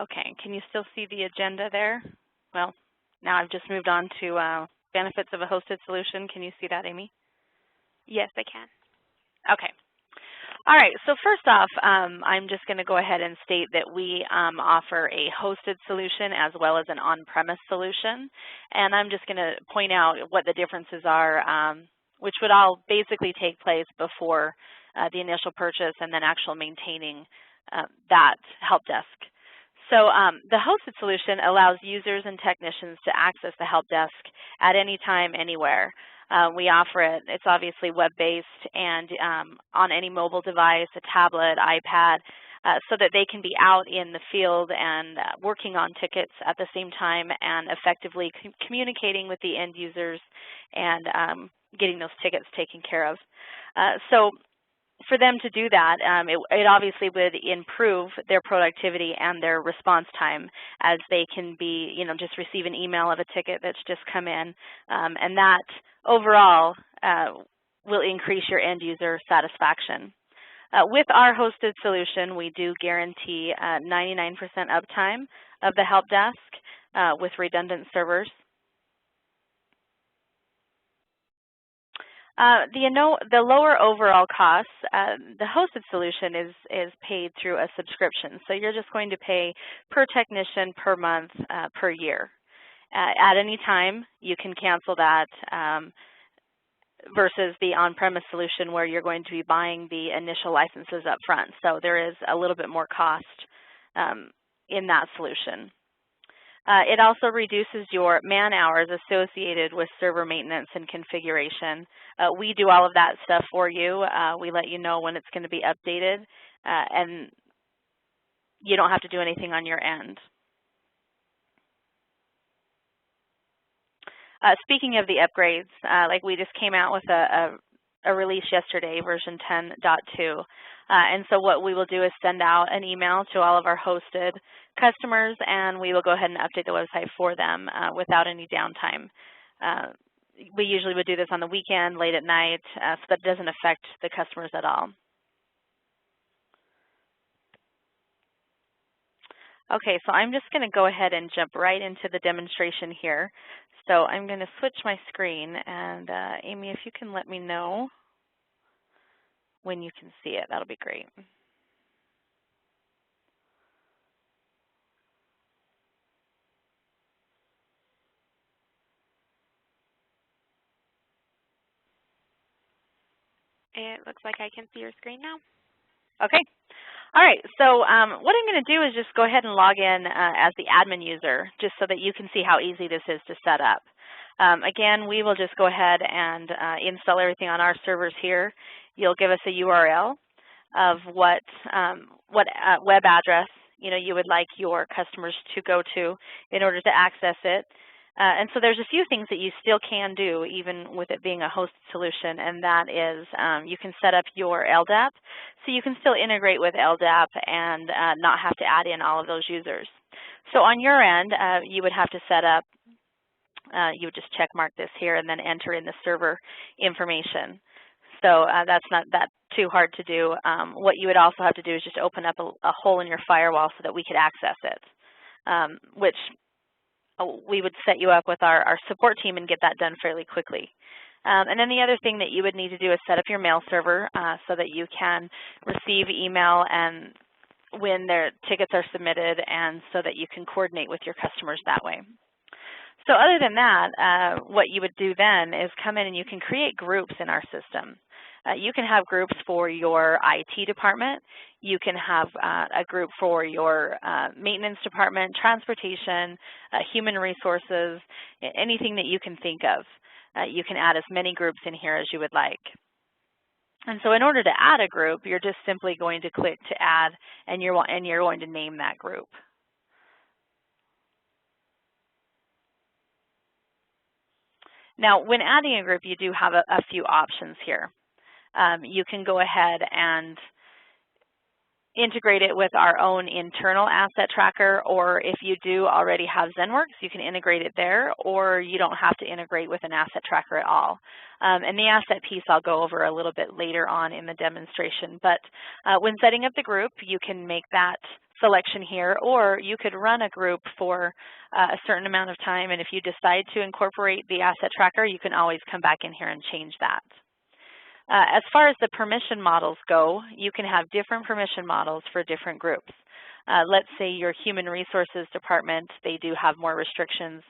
Okay, can you still see the agenda there? Well, now I've just moved on to benefits of a hosted solution. Can you see that, Amy? Yes, I can. Okay. All right, so first off, I'm just going to go ahead and state that we offer a hosted solution as well as an on-premise solution. And I'm just going to point out what the differences are, which would all basically take place before the initial purchase and then actual maintaining that help desk. So the hosted solution allows users and technicians to access the help desk at any time, anywhere. We offer it, it's obviously web-based and on any mobile device, a tablet, iPad, so that they can be out in the field and working on tickets at the same time and effectively communicating with the end users and getting those tickets taken care of. So for them to do that, it obviously would improve their productivity and their response time, as they can be, just receive an email of a ticket that's just come in, and that overall will increase your end user satisfaction. With our hosted solution, we do guarantee 99% uptime of the help desk with redundant servers. The lower overall costs, the hosted solution is paid through a subscription. So you're just going to pay per technician, per month, per year. At any time, you can cancel that versus the on-premise solution where you're going to be buying the initial licenses up front. So there is a little bit more cost in that solution. It also reduces your man hours associated with server maintenance and configuration. We do all of that stuff for you. We let you know when it's going to be updated, and you don't have to do anything on your end. Speaking of the upgrades, like we just came out with a release yesterday, version 10.2. And so what we will do is send out an email to all of our hosted customers, and we will go ahead and update the website for them without any downtime. We usually would do this on the weekend, late at night, so that doesn't affect the customers at all. Okay, so I'm just going to go ahead and jump right into the demonstration here. So I'm going to switch my screen, and Amy, if you can let me know when you can see it, that'll be great. It looks like I can see your screen now. Okay. All right, so what I'm going to do is just go ahead and log in as the admin user, just so that you can see how easy this is to set up. Again, we will just go ahead and install everything on our servers here. You'll give us a URL of what web address you would like your customers to go to in order to access it. And so there's a few things that you still can do, even with it being a hosted solution, and that is you can set up your LDAP, so you can still integrate with LDAP and not have to add in all of those users. So on your end, you would have to set up, you would just check mark this here and then enter in the server information. So that's not that too hard to do. What you would also have to do is just open up a hole in your firewall so that we could access it, which we would set you up with our support team and get that done fairly quickly. And then the other thing that you would need to do is set up your mail server so that you can receive email and when their tickets are submitted, and so that you can coordinate with your customers that way. So other than that, what you would do then is come in and you can create groups in our system. You can have groups for your IT department. You can have a group for your maintenance department, transportation, human resources, anything that you can think of. You can add as many groups in here as you would like. And so in order to add a group, you're just simply going to click to add, and you're going to name that group. Now, when adding a group, you do have a few options here. You can go ahead and integrate it with our own internal asset tracker, or if you do already have ZenWorks, you can integrate it there, or you don't have to integrate with an asset tracker at all. And the asset piece I'll go over a little bit later on in the demonstration, but when setting up the group, you can make that selection here, or you could run a group for a certain amount of time, and if you decide to incorporate the asset tracker, you can always come back in here and change that. As far as the permission models go, you can have different permission models for different groups. Let's say your human resources department, they do have more restrictions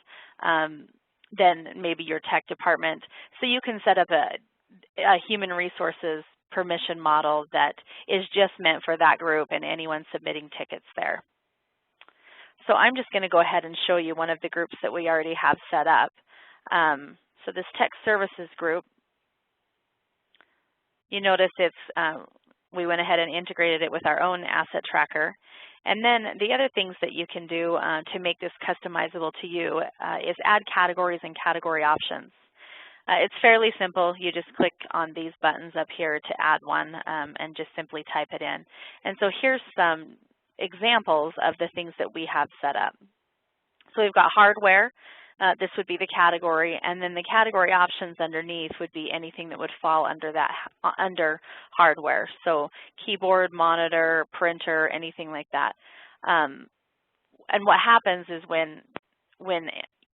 than maybe your tech department. So you can set up a human resources permission model that is just meant for that group and anyone submitting tickets there. So I'm just going to go ahead and show you one of the groups that we already have set up. So this tech services group, you notice we went ahead and integrated it with our own asset tracker. And then the other things that you can do to make this customizable to you is add categories and category options. It's fairly simple. You just click on these buttons up here to add one and just simply type it in. And so here's some examples of the things that we have set up. So we've got hardware. This would be the category, and then the category options underneath would be anything that would fall under that under hardware. So keyboard, monitor, printer, anything like that. And what happens is when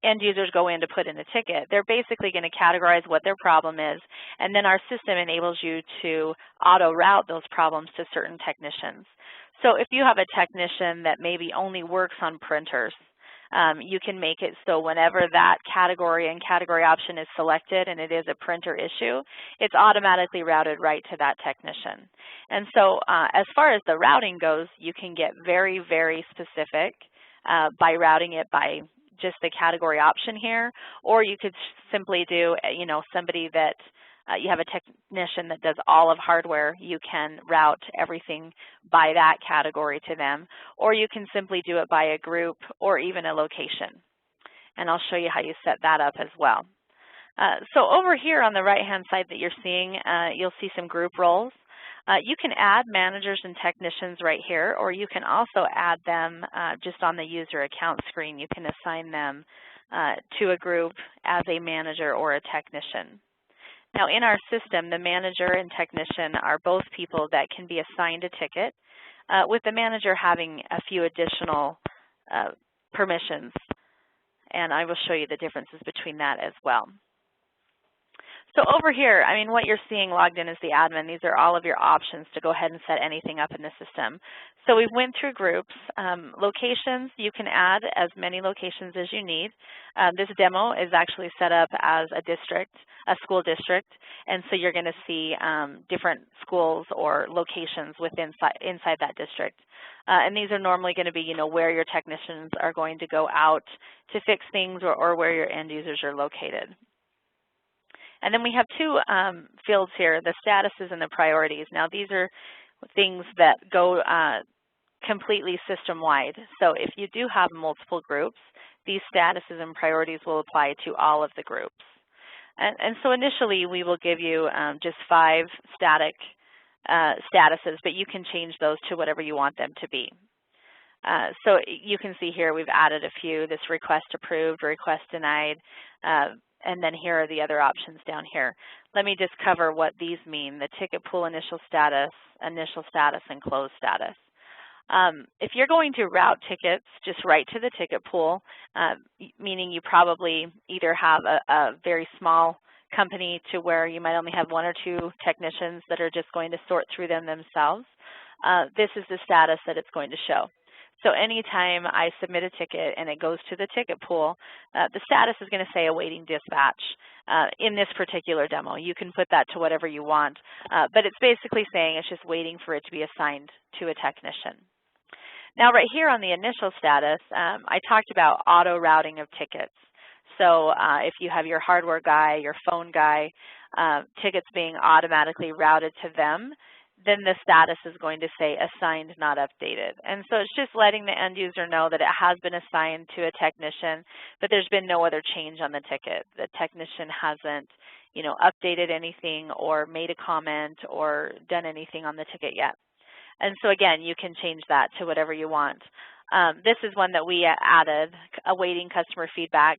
end users go in to put in a ticket, they're basically going to categorize what their problem is, and then our system enables you to auto-route those problems to certain technicians. So if you have a technician that maybe only works on printers, you can make it so whenever that category and category option is selected and it is a printer issue, it's automatically routed right to that technician. And so as far as the routing goes, you can get very, very specific by routing it by just the category option here, or you could simply do, somebody that you have a technician that does all of hardware, you can route everything by that category to them, or you can simply do it by a group or even a location. And I'll show you how you set that up as well. So over here on the right-hand side that you're seeing, you'll see some group roles. You can add managers and technicians right here, or you can also add them just on the user account screen. You can assign them to a group as a manager or a technician. Now in our system, the manager and technician are both people that can be assigned a ticket, with the manager having a few additional permissions. And I will show you the differences between that as well. So over here, what you're seeing logged in as the admin, these are all of your options to go ahead and set anything up in the system. So we went through groups. Locations, you can add as many locations as you need. This demo is actually set up as a district, a school district, and so you're going to see different schools or locations inside that district. And these are normally going to be, where your technicians are going to go out to fix things or where your end users are located. And then we have two fields here, the statuses and the priorities. Now these are things that go completely system-wide. So if you do have multiple groups, these statuses and priorities will apply to all of the groups. And so initially we will give you just 5 static statuses, but you can change those to whatever you want them to be. So you can see here we've added a few, this request approved, request denied, and then here are the other options down here. Let me just cover what these mean, the ticket pool initial status, and closed status. If you're going to route tickets just right to the ticket pool, meaning you probably either have a very small company to where you might only have 1 or 2 technicians that are just going to sort through them themselves, this is the status that it's going to show. So anytime I submit a ticket and it goes to the ticket pool, the status is going to say awaiting dispatch in this particular demo. You can put that to whatever you want, but it's basically saying it's just waiting for it to be assigned to a technician. Now right here on the initial status, I talked about auto routing of tickets. So if you have your hardware guy, your phone guy, tickets being automatically routed to them, then the status is going to say assigned, not updated. And so it's just letting the end user know that it has been assigned to a technician, but there's been no other change on the ticket. The technician hasn't, updated anything or made a comment or done anything on the ticket yet. And so again, you can change that to whatever you want. This is one that we added, awaiting customer feedback.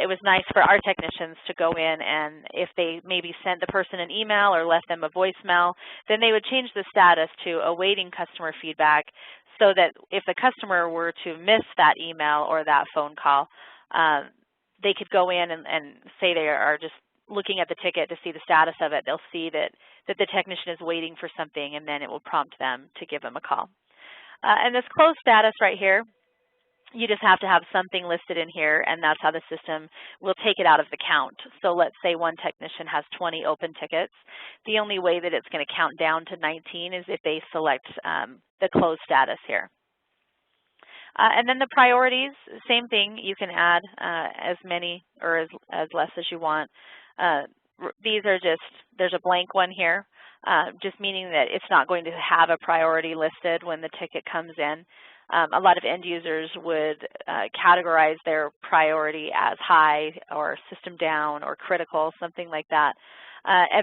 It was nice for our technicians to go in, and if they maybe sent the person an email or left them a voicemail, then they would change the status to awaiting customer feedback so that if the customer were to miss that email or that phone call, they could go in and say they are just looking at the ticket to see the status of it. They'll see that the technician is waiting for something, and then it will prompt them to give them a call. And this closed status right here, you just have to have something listed in here, and that's how the system will take it out of the count. So let's say one technician has 20 open tickets. The only way that it's going to count down to 19 is if they select the closed status here. And then the priorities, same thing. You can add as many or as less as you want. These are just, there's a blank one here, just meaning that it's not going to have a priority listed when the ticket comes in. A lot of end users would categorize their priority as high or system down or critical, something like that.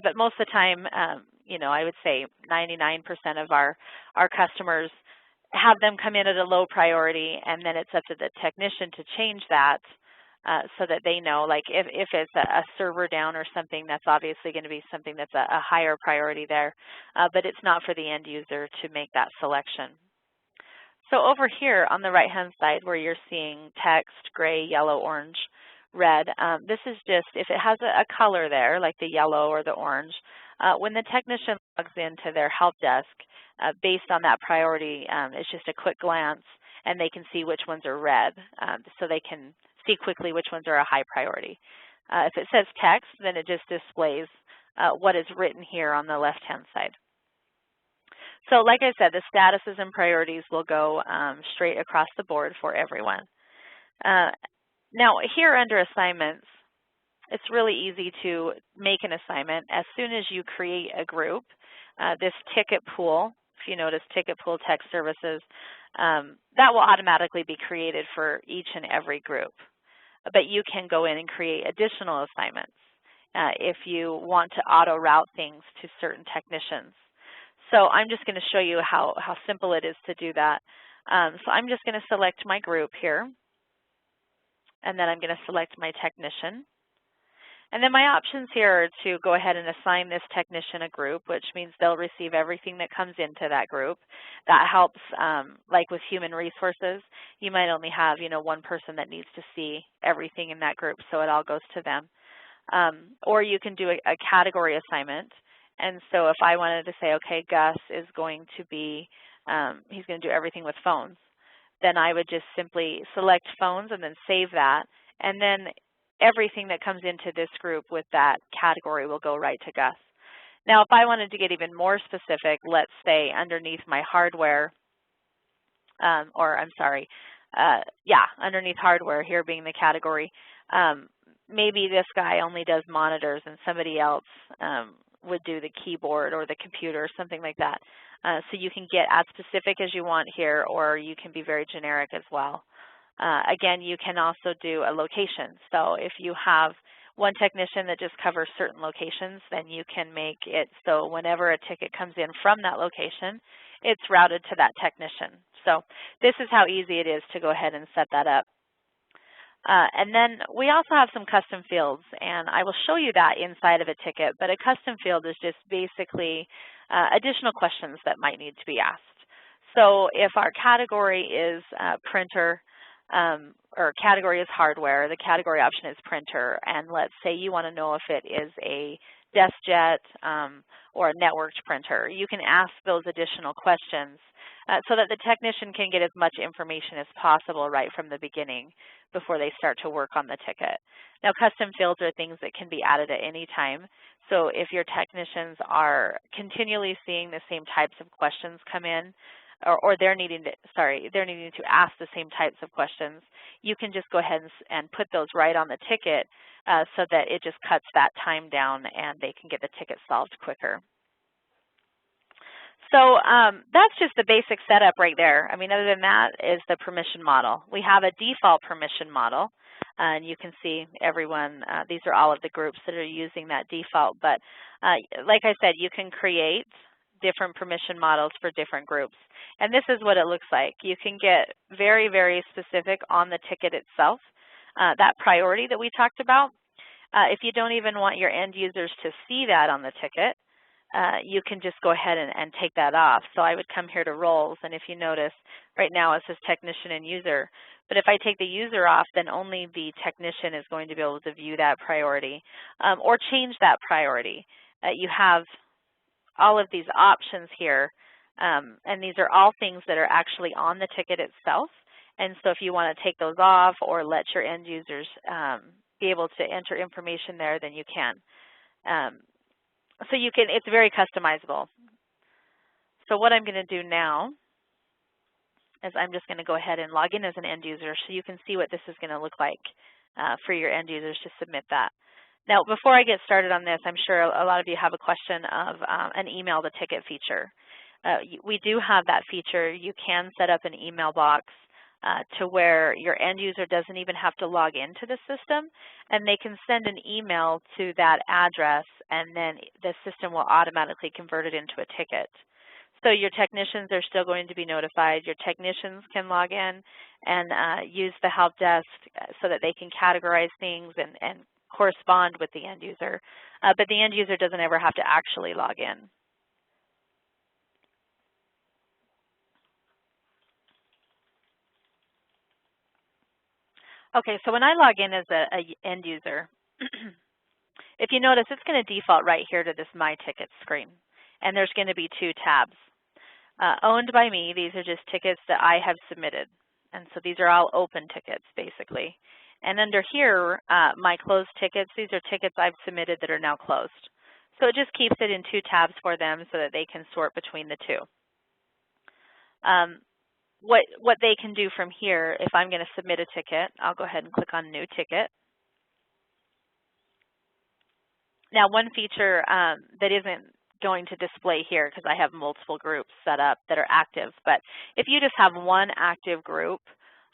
But most of the time, you know, I would say 99% of our customers have them come in at a low priority, and then it's up to the technician to change that so that they know, like if it's a server down or something, that's obviously going to be something that's a higher priority there, but it's not for the end user to make that selection. So over here on the right-hand side where you're seeing text, gray, yellow, orange, red, this is just, if it has a color there, like the yellow or the orange, when the technician logs into their help desk, based on that priority, it's just a quick glance, and they can see which ones are red, so they can see quickly which ones are a high priority. If it says text, then it just displays what is written here on the left-hand side. So like I said, the statuses and priorities will go straight across the board for everyone. Now here under assignments, it's really easy to make an assignment. As soon as you create a group, this ticket pool, if you notice ticket pool text services, that will automatically be created for each and every group. But you can go in and create additional assignments if you want to auto route things to certain technicians. So I'm just going to show you how simple it is to do that. So I'm just going to select my group here, and then I'm going to select my technician. And then my options here are to go ahead and assign this technician a group, which means they'll receive everything that comes into that group. That helps, like with human resources, you might only have, you know, one person that needs to see everything in that group, so it all goes to them. Or you can do a category assignment. And so if I wanted to say, okay, Gus is going to be, he's going to do everything with phones, then I would just simply select phones and then save that, and then everything that comes into this group with that category will go right to Gus. Now, if I wanted to get even more specific, let's say underneath my hardware, underneath hardware here being the category, maybe this guy only does monitors and somebody else would do the keyboard or the computer or something like that. So you can get as specific as you want here, or you can be very generic as well. Again, you can also do a location. So if you have one technician that just covers certain locations, then you can make it so whenever a ticket comes in from that location, it's routed to that technician. So this is how easy it is to go ahead and set that up. And then we also have some custom fields, and I will show you that inside of a ticket, but a custom field is just basically additional questions that might need to be asked. So if our category is printer, or category is hardware, the category option is printer, and let's say you want to know if it is a DeskJet or a networked printer. You can ask those additional questions so that the technician can get as much information as possible right from the beginning before they start to work on the ticket. Now, custom fields are things that can be added at any time. So if your technicians are continually seeing the same types of questions come in, or they're needing to ask the same types of questions, you can just go ahead and put those right on the ticket so that it just cuts that time down and they can get the ticket solved quicker. So that's just the basic setup right there. I mean, other than that is the permission model. We have a default permission model, and you can see everyone, these are all of the groups that are using that default. But like I said, you can create different permission models for different groups. And this is what it looks like. You can get very, very specific on the ticket itself. That priority that we talked about, if you don't even want your end users to see that on the ticket, you can just go ahead and take that off. So I would come here to roles, and if you notice, right now it says technician and user. But if I take the user off, then only the technician is going to be able to view that priority or change that priority. You have all of these options here, and these are all things that are actually on the ticket itself. And so if you want to take those off or let your end users be able to enter information there, then you can. So you can, it's very customizable. So what I'm going to do now is I'm just going to go ahead and log in as an end user so you can see what this is going to look like for your end users to submit that. Now, before I get started on this, I'm sure a lot of you have a question of an email to ticket feature. We do have that feature. You can set up an email box to where your end user doesn't even have to log into the system, and they can send an email to that address, and then the system will automatically convert it into a ticket. So your technicians are still going to be notified. Your technicians can log in and use the help desk so that they can categorize things and correspond with the end user. But the end user doesn't ever have to actually log in. Okay, so when I log in as an end user, if you notice, it's going to default right here to this My Tickets screen. And there's going to be two tabs. Owned by me, these are just tickets that I have submitted. And so these are all open tickets, basically. And under here, My Closed Tickets, these are tickets I've submitted that are now closed. So it just keeps it in two tabs for them so that they can sort between the two. What they can do from here, if I'm going to submit a ticket, I'll go ahead and click on New Ticket. Now, one feature that isn't going to display here because I have multiple groups set up that are active, but if you just have one active group,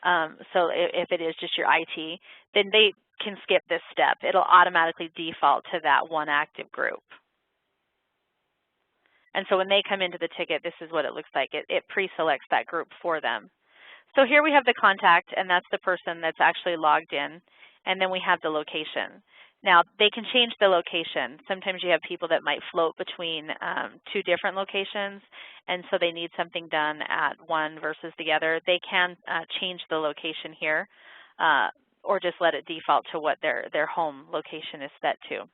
so if it is just your IT, then they can skip this step. It'll automatically default to that one active group. And so when they come into the ticket, this is what it looks like. It pre-selects that group for them. So here we have the contact, and that's the person that's actually logged in. And then we have the location. Now, they can change the location. Sometimes you have people that might float between two different locations, and so they need something done at one versus the other. They can change the location here or just let it default to what their home location is set to.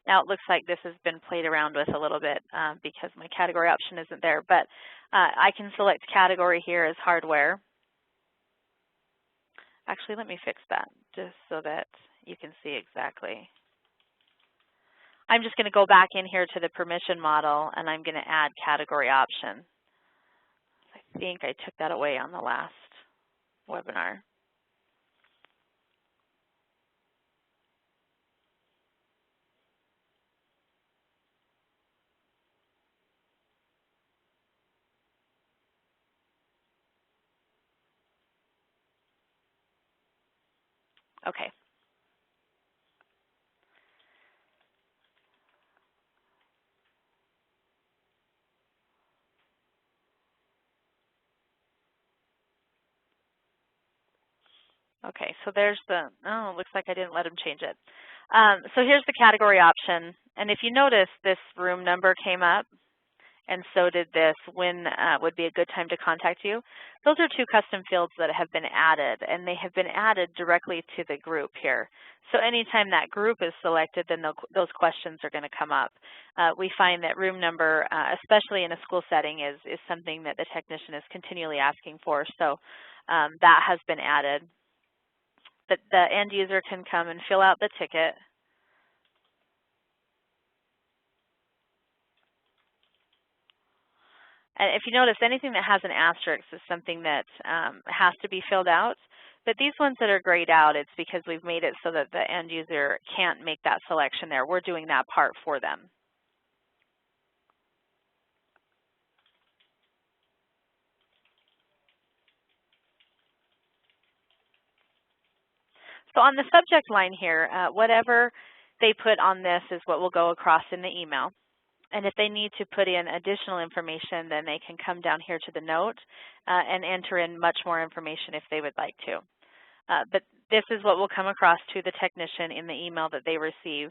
Now it looks like this has been played around with a little bit because my category option isn't there, but I can select category here as hardware. Actually, let me fix that just so that you can see exactly. I'm just going to go back in here to the permission model, and I'm going to add category option. I think I took that away on the last webinar. Okay. Okay, so there's the, oh, it looks like I didn't let him change it. So here's the category option. And if you notice, this room number came up, and so did this, when would be a good time to contact you. Those are two custom fields that have been added, and they have been added directly to the group here. So anytime that group is selected, then those questions are going to come up. We find that room number, especially in a school setting, is something that the technician is continually asking for. So that has been added. The end user can come and fill out the ticket. And if you notice, anything that has an asterisk is something that has to be filled out. But these ones that are grayed out, it's because we've made it so that the end user can't make that selection there. We're doing that part for them. So on the subject line here, whatever they put on this is what will go across in the email. And if they need to put in additional information, then they can come down here to the note and enter in much more information if they would like to. But this is what will come across to the technician in the email that they receive.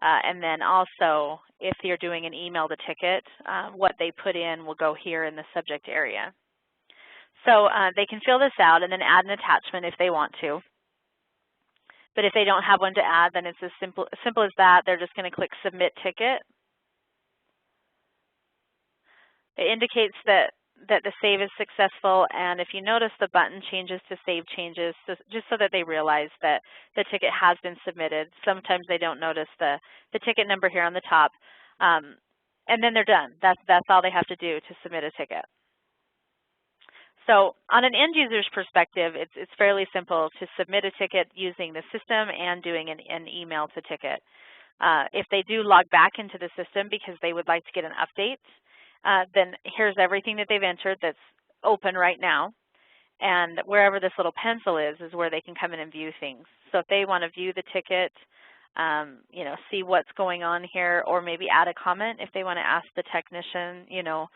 And then also, if you're doing an email to ticket, what they put in will go here in the subject area. So they can fill this out and then add an attachment if they want to. But if they don't have one to add, then it's as simple as that. They're just going to click Submit Ticket. It indicates that the save is successful, and if you notice, the button changes to Save Changes, just so that they realize that the ticket has been submitted. Sometimes they don't notice the ticket number here on the top, and then they're done. That's all they have to do to submit a ticket. So on an end user's perspective, it's fairly simple to submit a ticket using the system and doing an email to ticket. If they do log back into the system because they would like to get an update, then here's everything that they've entered that's open right now. And wherever this little pencil is where they can come in and view things. So if they want to view the ticket, you know, see what's going on here, or maybe add a comment if they want to ask the technician, you know,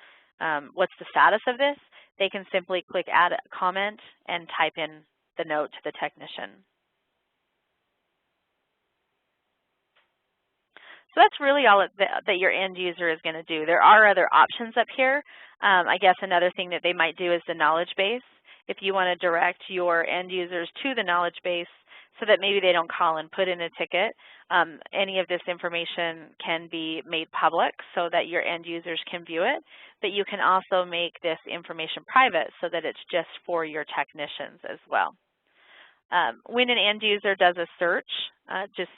what's the status of this, they can simply click Add a Comment and type in the note to the technician. So that's really all that your end user is going to do. There are other options up here. I guess another thing that they might do is the knowledge base. If you want to direct your end users to the knowledge base so that maybe they don't call and put in a ticket, any of this information can be made public so that your end users can view it. But you can also make this information private so that it's just for your technicians as well. When an end user does a search, just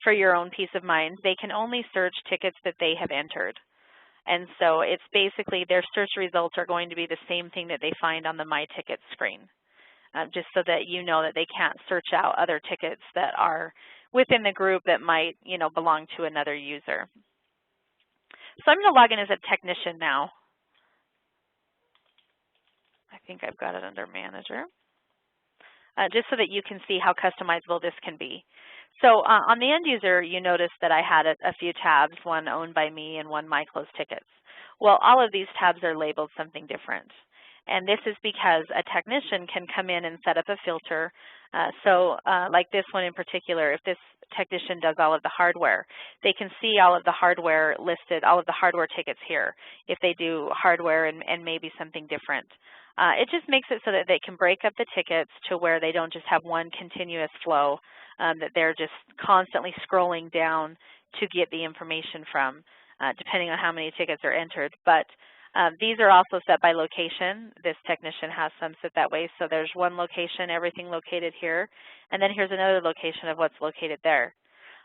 for your own peace of mind, they can only search tickets that they have entered. And so it's basically their search results are going to be the same thing that they find on the My Tickets screen, just so that you know that they can't search out other tickets that are within the group that might, you know, belong to another user. So I'm going to log in as a technician now. I think I've got it under Manager, just so that you can see how customizable this can be. So on the end user, you notice that I had a few tabs, one owned by me and one My Closed Tickets. Well, all of these tabs are labeled something different. And this is because a technician can come in and set up a filter. Like this one in particular, if this technician does all of the hardware, they can see all of the hardware listed, all of the hardware tickets here, if they do hardware and maybe something different. It just makes it so that they can break up the tickets to where they don't just have one continuous flow, that they're just constantly scrolling down to get the information from, depending on how many tickets are entered. But these are also set by location. This technician has some set that way. So there's one location, everything located here, and then here's another location of what's located there.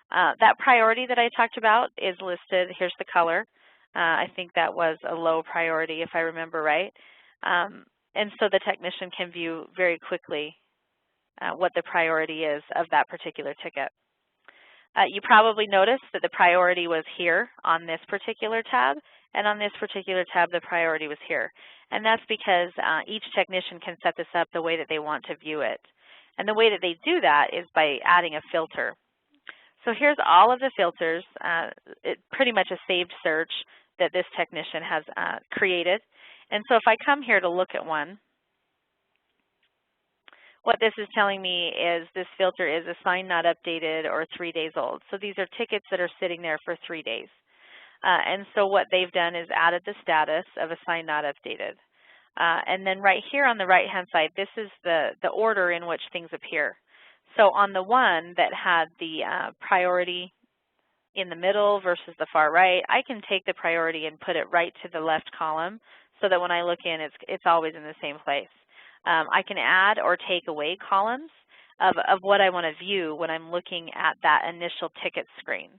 That priority that I talked about is listed. Here's the color. I think that was a low priority if I remember right. And so the technician can view very quickly what the priority is of that particular ticket. You probably noticed that the priority was here on this particular tab, and on this particular tab the priority was here. And that's because each technician can set this up the way that they want to view it. And the way that they do that is by adding a filter. So here's all of the filters, pretty much a saved search that this technician has created. And so if I come here to look at one, what this is telling me is this filter is assigned not updated or 3 days old. So these are tickets that are sitting there for 3 days. And so what they've done is added the status of assigned not updated. And then right here on the right-hand side, this is the order in which things appear. So on the one that had the priority in the middle versus the far right, I can take the priority and put it right to the left column so that when I look in, it's always in the same place. I can add or take away columns of what I want to view when I'm looking at that initial ticket screen.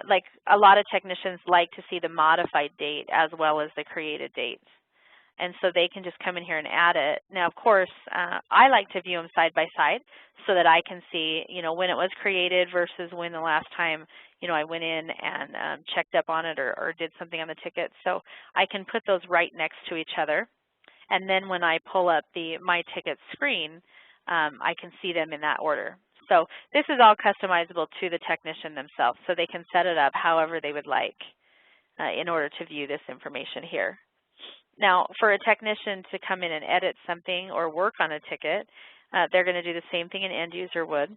Like a lot of technicians like to see the modified date as well as the created dates. And so they can just come in here and add it. Now, of course, I like to view them side by side so that I can see, you know, when it was created versus when the last time, you know, I went in and checked up on it or did something on the ticket. So I can put those right next to each other. And then when I pull up the My Ticket screen, I can see them in that order. So this is all customizable to the technician themselves, so they can set it up however they would like in order to view this information here. Now, for a technician to come in and edit something or work on a ticket, they're going to do the same thing an end user would.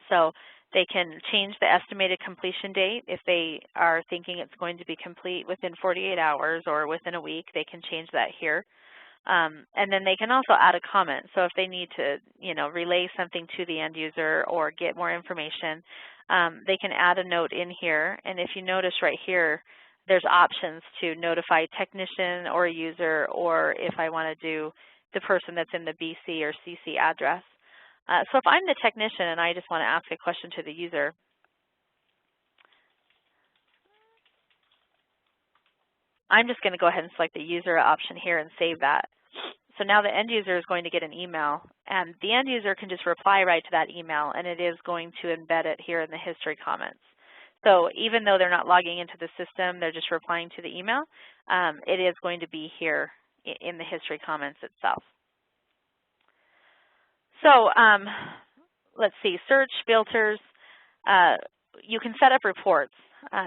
So they can change the estimated completion date. If they are thinking it's going to be complete within 48 hours or within a week, they can change that here. And then they can also add a comment. So if they need to, relay something to the end user or get more information, they can add a note in here. And if you notice right here, there's options to notify technician or a user, or if I want to do the person that's in the BC or CC address. So if I'm the technician and I just want to ask a question to the user, I'm just going to go ahead and select the user option here and save that. So now the end user is going to get an email, and the end user can just reply right to that email, and it is going to embed it here in the history comments. So even though they're not logging into the system, they're just replying to the email, it is going to be here in the history comments itself. So let's see, search, filters, you can set up reports.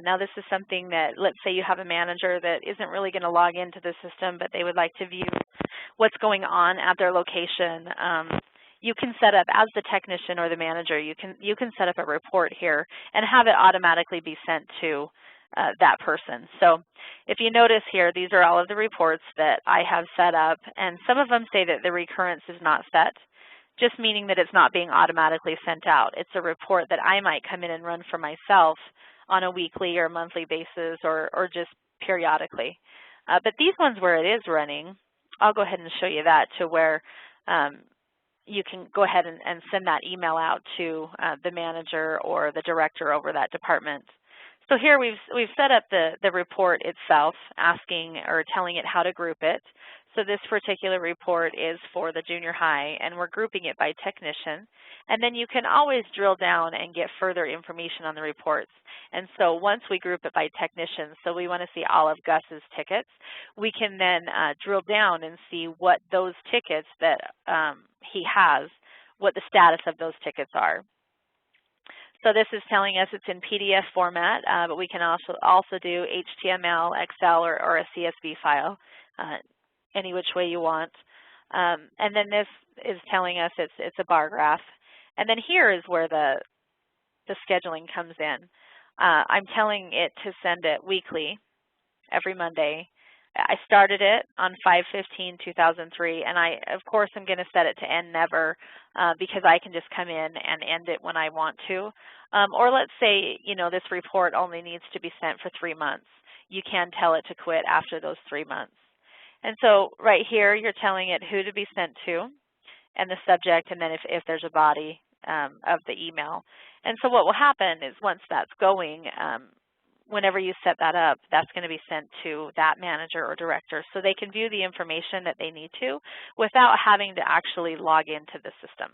Now this is something that, let's say you have a manager that isn't really going to log into the system, but they would like to view what's going on at their location. You can set up, as the technician or the manager, you can set up a report here and have it automatically be sent to that person. So if you notice here, these are all of the reports that I have set up, and some of them say that the recurrence is not set, just meaning that it's not being automatically sent out. It's a report that I might come in and run for myself on a weekly or monthly basis or just periodically. But these ones where it is running, I'll go ahead and show you that, to where you can go ahead and send that email out to the manager or the director over that department. So here we've set up the report itself, asking or telling it how to group it. So this particular report is for the junior high, and we're grouping it by technician. And then you can always drill down and get further information on the reports. And so once we group it by technician, so we want to see all of Gus's tickets, we can then drill down and see what those tickets that he has, what the status of those tickets are. So this is telling us it's in PDF format, but we can also do HTML, Excel, or a CSV file, any which way you want. And then this is telling us it's a bar graph. And then here is where the scheduling comes in. I'm telling it to send it weekly, every Monday. I started it on 5/15/2003, and I, of course, am going to set it to end never because I can just come in and end it when I want to. Or let's say, this report only needs to be sent for 3 months. You can tell it to quit after those 3 months. And so right here, you're telling it who to be sent to and the subject, and then if there's a body of the email. And so what will happen is once that's going, whenever you set that up, that's going to be sent to that manager or director so they can view the information that they need to without having to actually log into the system.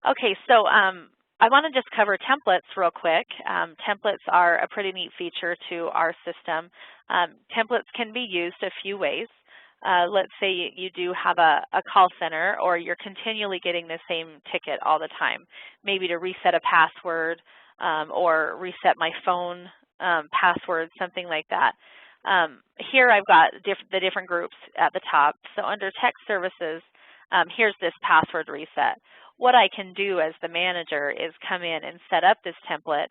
Okay, so I want to just cover templates real quick. Templates are a pretty neat feature to our system. Templates can be used a few ways. Let's say you do have a call center, or you're continually getting the same ticket all the time, maybe to reset a password or reset my phone password, something like that. Here I've got the different groups at the top. So under tech services, here's this password reset. What I can do as the manager is come in and set up this template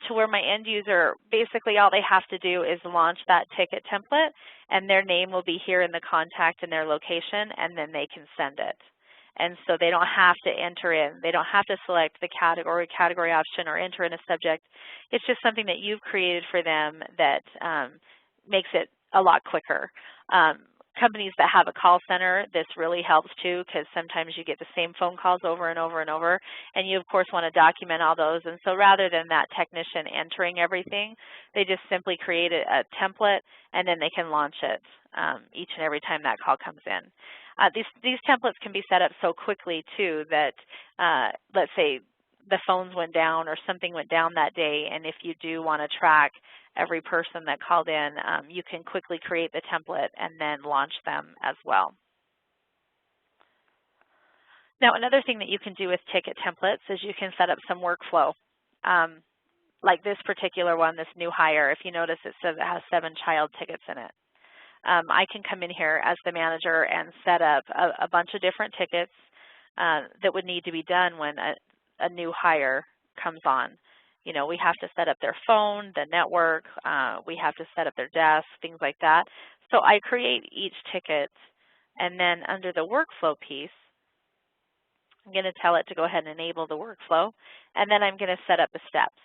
to where my end user, basically all they have to do is launch that ticket template, and their name will be here in the contact and their location, and then they can send it. And so they don't have to enter in, they don't have to select the category option or enter in a subject. It's just something that you've created for them that makes it a lot quicker. Companies that have a call center, this really helps too, because sometimes you get the same phone calls over and over and over, and you of course want to document all those. And so rather than that technician entering everything, they just simply create a template, and then they can launch it each and every time that call comes in. These templates can be set up so quickly too that let's say the phones went down or something went down that day, and if you do want to track every person that called in, you can quickly create the template and then launch them as well. Now, another thing that you can do with ticket templates is you can set up some workflow. like this particular one, this new hire, if you notice it says it has 7 child tickets in it. I can come in here as the manager and set up a bunch of different tickets that would need to be done when a new hire comes on. You know, we have to set up their phone, the network, we have to set up their desk, things like that. So I create each ticket, and then under the workflow piece, I'm going to tell it to go ahead and enable the workflow, and then I'm going to set up the steps.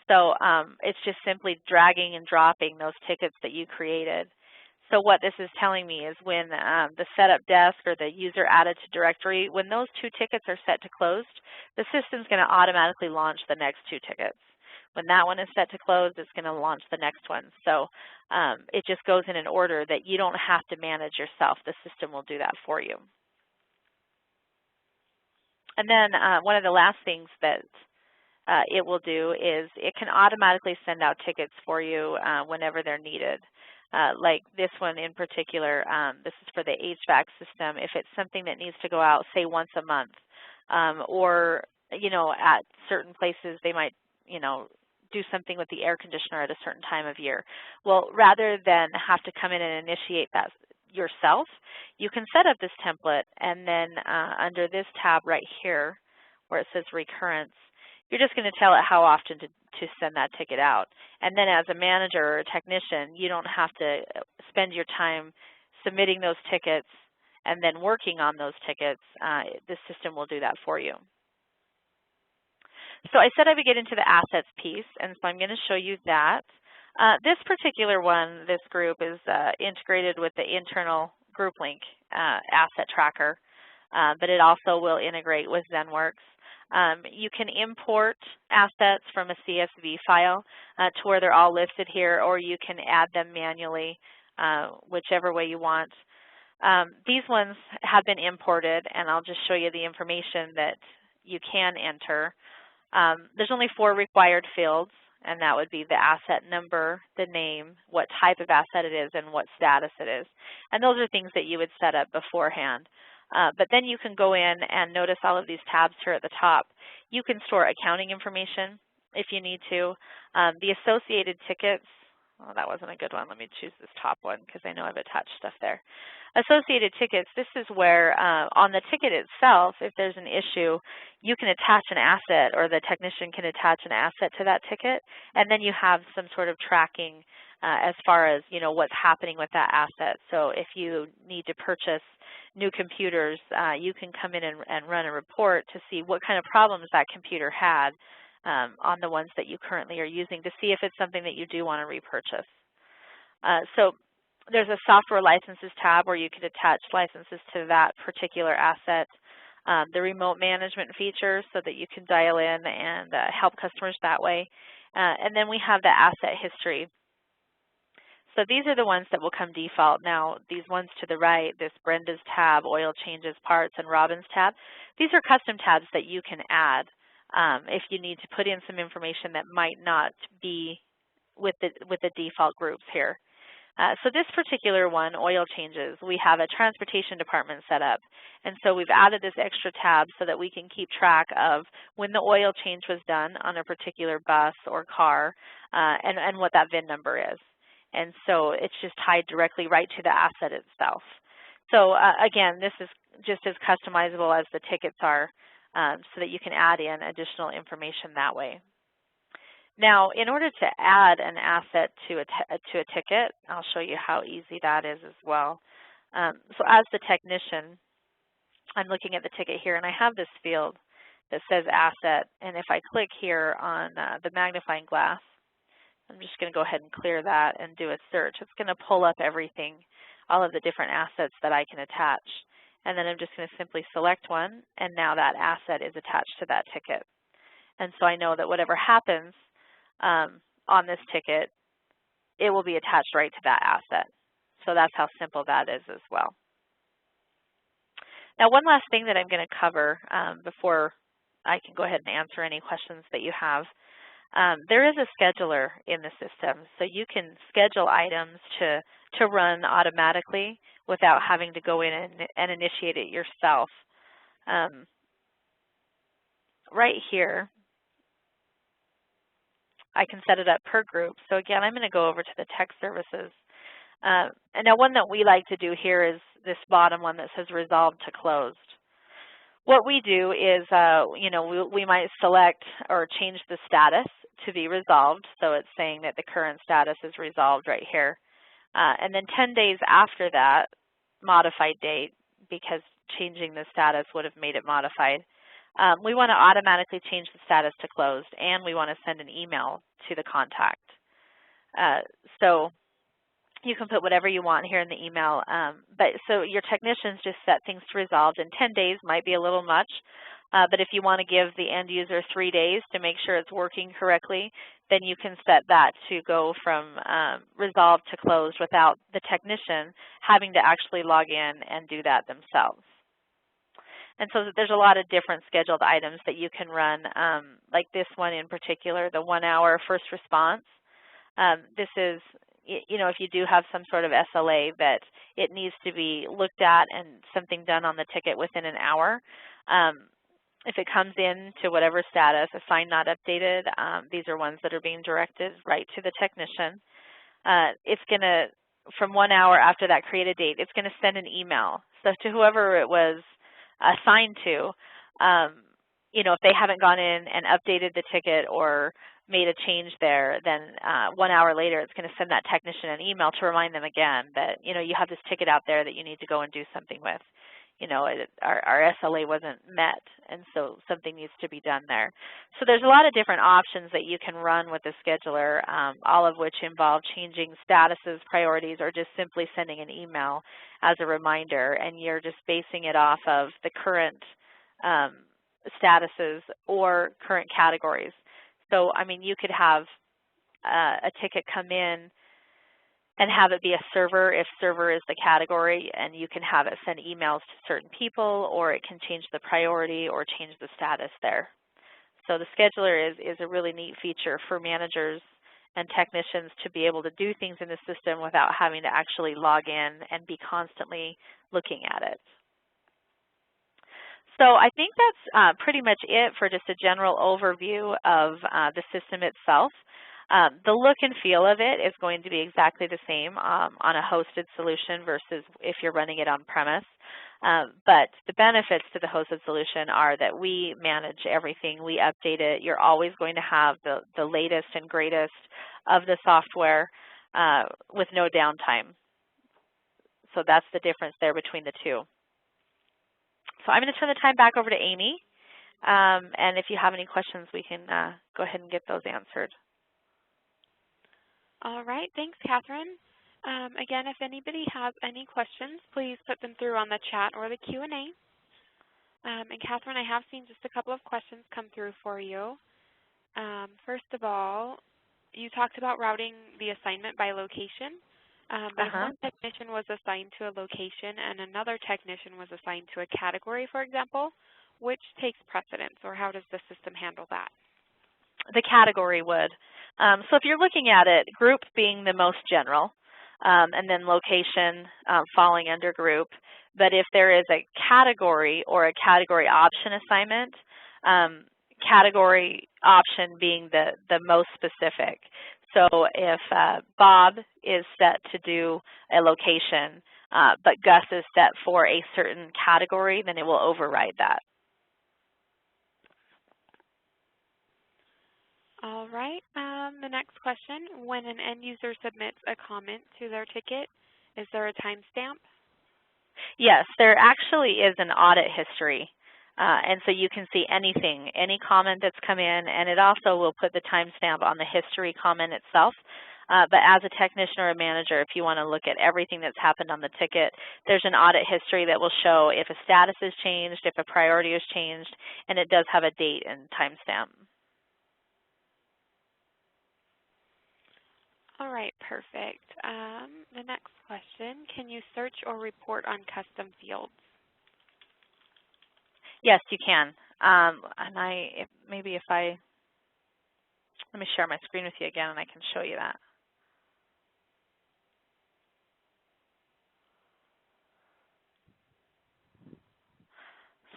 So it's just simply dragging and dropping those tickets that you created. So what this is telling me is when the setup desk or the user added to directory, when those 2 tickets are set to closed, the system's going to automatically launch the next 2 tickets. When that one is set to close, it's going to launch the next one. So it just goes in an order that you don't have to manage yourself. The system will do that for you. And then one of the last things that it will do is it can automatically send out tickets for you whenever they're needed. Like this one in particular, this is for the HVAC system. If it's something that needs to go out, say, once a month, or, you know, at certain places they might, you know, do something with the air conditioner at a certain time of year. Well, rather than have to come in and initiate that yourself, you can set up this template, and then under this tab right here where it says Recurrence, you're just going to tell it how often to send that ticket out. And then as a manager or a technician, you don't have to spend your time submitting those tickets and then working on those tickets. The system will do that for you. So I said I would get into the assets piece, and so I'm going to show you that. This particular one, this group, is integrated with the internal GroupLink asset tracker, but it also will integrate with ZenWorks. You can import assets from a CSV file to where they're all listed here, or you can add them manually, whichever way you want. These ones have been imported, and I'll just show you the information that you can enter. There's only 4 required fields, and that would be the asset number, the name, what type of asset it is, and what status it is. And those are things that you would set up beforehand. But then you can go in and notice all of these tabs here at the top. You can store accounting information if you need to. The associated tickets, oh, that wasn't a good one. Let me choose this top one because I know I've attached stuff there. Associated tickets, this is where on the ticket itself, if there's an issue, you can attach an asset, or the technician can attach an asset to that ticket, and then you have some sort of tracking as far as, you know, what's happening with that asset. So if you need to purchase new computers, you can come in and run a report to see what kind of problems that computer had on the ones that you currently are using to see if it's something that you do want to repurchase. So there's a software licenses tab where you could attach licenses to that particular asset. The remote management feature so that you can dial in and help customers that way. And then we have the asset history. So these are the ones that will come default. Now, these ones to the right, this Brenda's tab, oil changes, parts, and Robin's tab, these are custom tabs that you can add if you need to put in some information that might not be with the default groups here. So this particular one, oil changes, we have a transportation department set up. And so we've added this extra tab so that we can keep track of when the oil change was done on a particular bus or car and what that VIN number is. And so it's just tied directly right to the asset itself. So again, this is just as customizable as the tickets are so that you can add in additional information that way. Now, in order to add an asset to a ticket, I'll show you how easy that is as well. So as the technician, I'm looking at the ticket here, and I have this field that says asset. And if I click here on the magnifying glass, I'm just going to go ahead and clear that and do a search. It's going to pull up everything, all of the different assets that I can attach. And then I'm just going to simply select one, and now that asset is attached to that ticket. And so I know that whatever happens on this ticket, it will be attached right to that asset. So that's how simple that is as well. Now, one last thing that I'm going to cover before I can go ahead and answer any questions that you have. There is a scheduler in the system, so you can schedule items to run automatically without having to go in and initiate it yourself. Right here, I can set it up per group. So again, I'm going to go over to the tech services. And now one that we like to do here is this bottom one that says resolved to closed. What we do is, we might select or change the status to be resolved. So it's saying that the current status is resolved right here. And then 10 days after that, modified date, because changing the status would have made it modified. We want to automatically change the status to closed, and we want to send an email to the contact. So you can put whatever you want here in the email, so your technicians just set things to resolved, and 10 days might be a little much, but if you want to give the end user 3 days to make sure it's working correctly, then you can set that to go from resolved to closed without the technician having to actually log in and do that themselves. And so there's a lot of different scheduled items that you can run, like this one in particular, the 1 hour first response. This is, if you do have some sort of SLA that it needs to be looked at and something done on the ticket within an hour. If it comes in to whatever status, assigned not updated, these are ones that are being directed right to the technician. It's going to, from 1 hour after that created date, it's going to send an email. So to whoever it was assigned to, if they haven't gone in and updated the ticket or made a change there, then 1 hour later it's going to send that technician an email to remind them again that, you have this ticket out there that you need to go and do something with. Our SLA wasn't met, and so something needs to be done there. So there's a lot of different options that you can run with the scheduler, all of which involve changing statuses, priorities, or just simply sending an email as a reminder, and you're just basing it off of the current statuses or current categories. So, you could have a ticket come in and have it be a server if server is the category, and you can have it send emails to certain people, or it can change the priority or change the status there. So the scheduler is a really neat feature for managers and technicians to be able to do things in the system without having to actually log in and be constantly looking at it. So I think that's pretty much it for just a general overview of the system itself. The look and feel of it is going to be exactly the same on a hosted solution versus if you're running it on-premise. But the benefits to the hosted solution are that we manage everything. We update it. You're always going to have the latest and greatest of the software with no downtime. So that's the difference there between the two. So I'm going to turn the time back over to Amy. And if you have any questions, we can go ahead and get those answered. All right, thanks, Catherine. Again, if anybody has any questions, please put them through on the chat or the Q&A. And Catherine, I have seen just a couple of questions come through for you. First of all, you talked about routing the assignment by location. But if one technician was assigned to a location and another technician was assigned to a category, for example, which takes precedence, or how does the system handle that? The category would. So if you're looking at it, group being the most general, and then location falling under group. But if there is a category or a category option assignment, category option being the most specific. So if Bob is set to do a location, but Gus is set for a certain category, then it will override that. All right. The next question, when an end user submits a comment to their ticket, is there a timestamp? Yes, there actually is an audit history. And so you can see anything, any comment that's come in, and it also will put the timestamp on the history comment itself. But as a technician or a manager, if you want to look at everything that's happened on the ticket, there's an audit history that will show if a status is changed, if a priority is changed, and it does have a date and timestamp. All right, perfect. The next question, can you search or report on custom fields? Yes, you can. And maybe if I, let me share my screen with you again and I can show you that.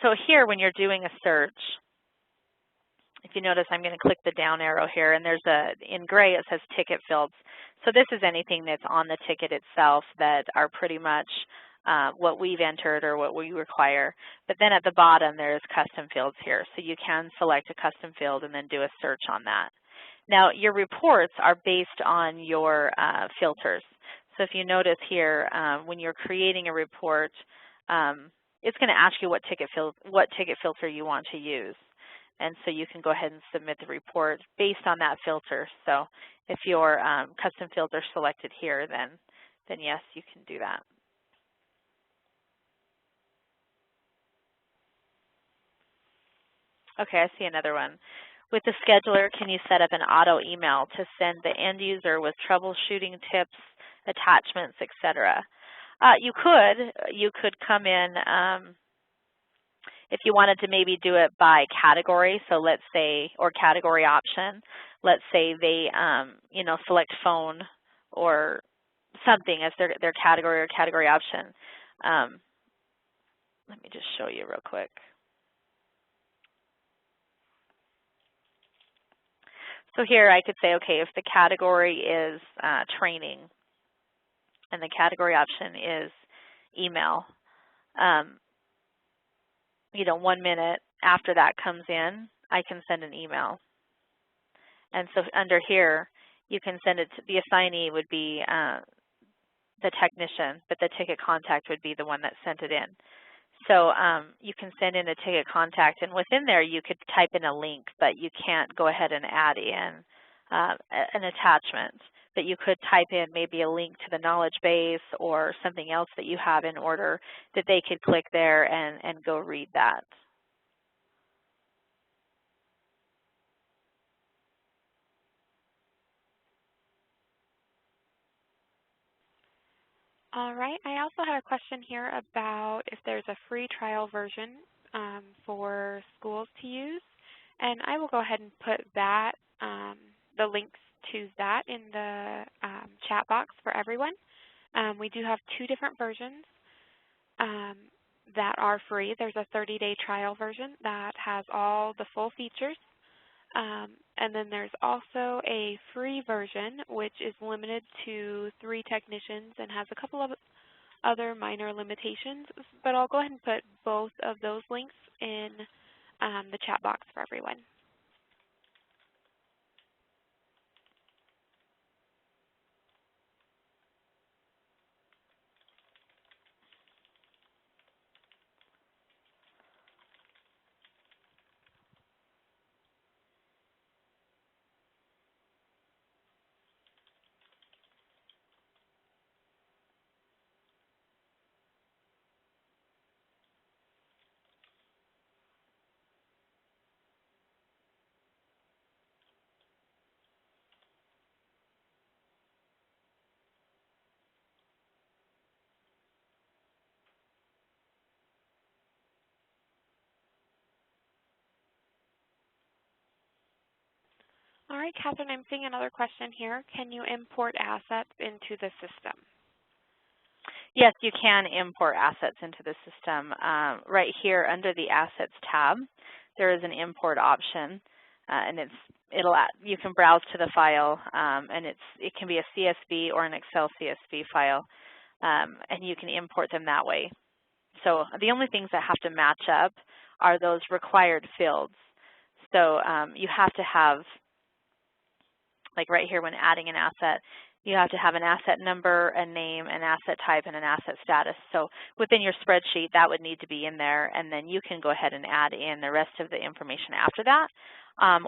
So here when you're doing a search, if if you notice, I'm going to click the down arrow here, and there's in gray it says ticket fields. So this is anything that's on the ticket itself that are pretty much what we've entered or what we require. But then at the bottom there's custom fields here. So you can select a custom field and then do a search on that. Now your reports are based on your filters. So if you notice here, when you're creating a report, it's going to ask you what ticket filter you want to use. And so you can go ahead and submit the report based on that filter. So if your custom fields are selected here, then yes, you can do that. Okay, I see another one. With the scheduler, can you set up an auto email to send the end user with troubleshooting tips, attachments, etc.? You could come in if you wanted to maybe do it by category. So let's say, or category option. Let's say they, select phone or something as their category or category option. Let me just show you real quick. So here I could say, okay, if the category is training and the category option is email, 1 minute after that comes in, I can send an email. And so under here, you can send it to the assignee would be the technician, but the ticket contact would be the one that sent it in. So you can send in a ticket contact, and within there you could type in a link, but you can't go ahead and add in an attachment. But you could type in maybe a link to the knowledge base or something else that you have in order that they could click there and go read that. All right. I also had a question here about if there's a free trial version for schools to use. And I will go ahead and put that, the links to that in the chat box for everyone. We do have 2 different versions that are free. There's a 30-day trial version that has all the full features. And then there's also a free version, which is limited to 3 technicians and has a couple of other minor limitations. But I'll go ahead and put both of those links in the chat box for everyone. All right, Catherine, I'm seeing another question here. Can you import assets into the system? Yes, you can import assets into the system. Right here under the Assets tab, there is an import option, and you can browse to the file, and it can be a CSV or an Excel CSV file, and you can import them that way. So the only things that have to match up are those required fields. So you have to have, like right here when adding an asset, you have to have an asset number, a name, an asset type, and an asset status. So within your spreadsheet, that would need to be in there, and then you can go ahead and add in the rest of the information after that,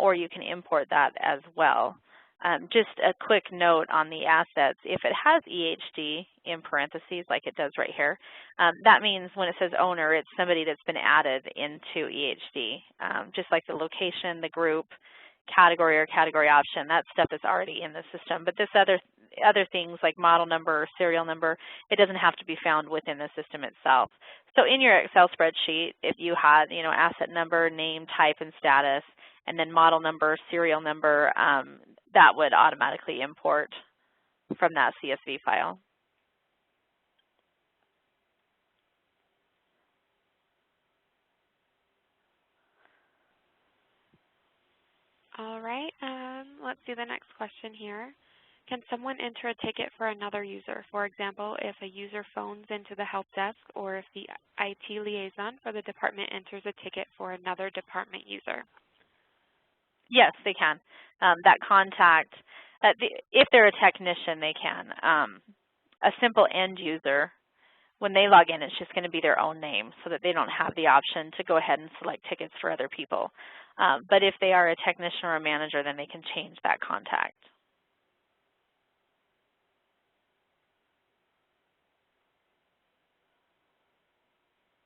or you can import that as well. Just a quick note on the assets, if it has EHD in parentheses like it does right here, that means when it says owner, it's somebody that's been added into EHD, just like the location, the group, category or category option, that stuff is already in the system. But this other things like model number or serial number, it doesn't have to be found within the system itself. So in your Excel spreadsheet, if you had, asset number, name, type, and status, and then model number, serial number, that would automatically import from that CSV file. All right, let's see the next question here. Can someone enter a ticket for another user? For example, if a user phones into the help desk or if the IT liaison for the department enters a ticket for another department user. Yes, they can. That contact, if they're a technician, they can. A simple end user, when they log in, it's just going to be their own name so that they don't have the option to go ahead and select tickets for other people. But if they are a technician or a manager, then they can change that contact.